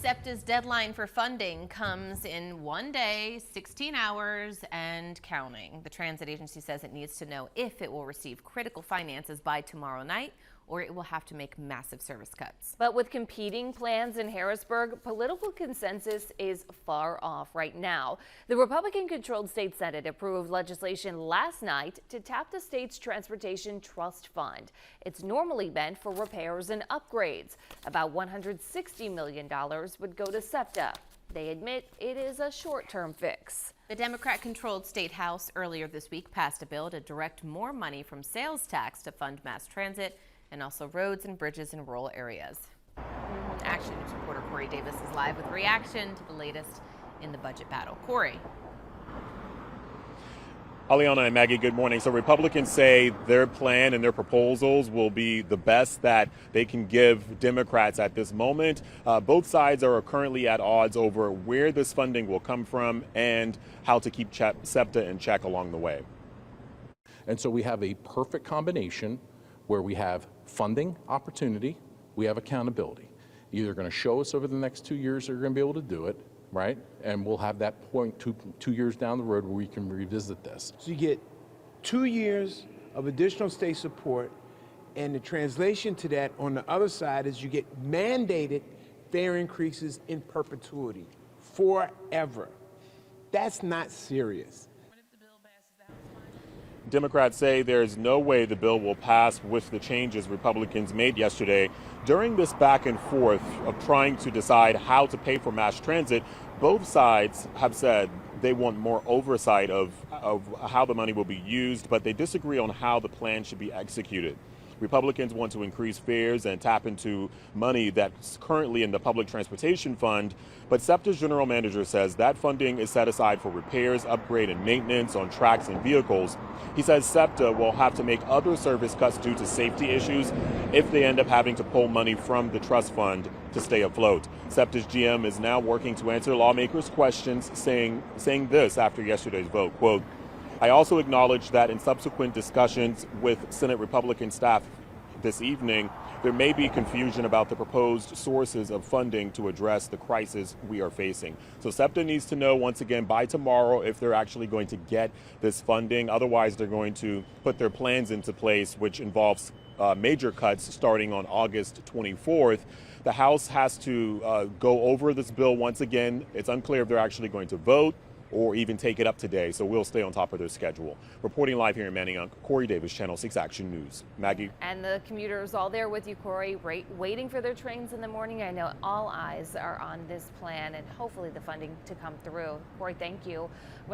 SEPTA's deadline for funding comes in 1 day, 16 hours, and counting. The transit agency says it needs to know if it will receive critical finances by tomorrow night, or it will have to make massive service cuts. But with competing plans in Harrisburg, political consensus is far off right now. The Republican-controlled state Senate approved legislation last night to tap the state's Transportation Trust Fund. It's normally meant for repairs and upgrades. About $160 million would go to SEPTA. They admit it is a short-term fix. The Democrat-controlled state House earlier this week passed a bill to direct more money from sales tax to fund mass transit and also roads and bridges in rural areas. Action News reporter Corey Davis is live with reaction to the latest in the budget battle. Corey. Aliana and Maggie, good morning. So Republicans say their plan and their proposals will be the best that they can give Democrats at this moment. Both sides are currently at odds over where this funding will come from and how to keep SEPTA in check along the way. And so we have a perfect combination where we have funding opportunity, we have accountability. You're either going to show us over the next 2 years that you're going to be able to do it, right? And we'll have that point two years down the road where we can revisit this. So you get 2 years of additional state support, and the translation to that on the other side is you get mandated fare increases in perpetuity, forever. That's not serious. Democrats say there's no way the bill will pass with the changes Republicans made yesterday. During this back and forth of trying to decide how to pay for mass transit, both sides have said they want more oversight of how the money will be used, but they disagree on how the plan should be executed. Republicans want to increase fares and tap into money that's currently in the Public Transportation Fund, but SEPTA's general manager says that funding is set aside for repairs, upgrade, and maintenance on tracks and vehicles. He says SEPTA will have to make other service cuts due to safety issues if they end up having to pull money from the trust fund to stay afloat. SEPTA's GM is now working to answer lawmakers' questions, saying this after yesterday's vote, quote, I also acknowledge that in subsequent discussions with Senate Republican staff this evening, there may be confusion about the proposed sources of funding to address the crisis we are facing. So SEPTA needs to know once again by tomorrow if they're actually going to get this funding. Otherwise, they're going to put their plans into place, which involves major cuts starting on August 24th. The House has to go over this bill once again. It's unclear if they're actually going to vote or even take it up today, so we'll stay on top of their schedule. Reporting live here in Manayunk, Corey Davis, Channel 6 Action News. Maggie? And the commuters all there with you, Corey, waiting for their trains in the morning. I know all eyes are on this plan and hopefully the funding to come through. Corey, thank you.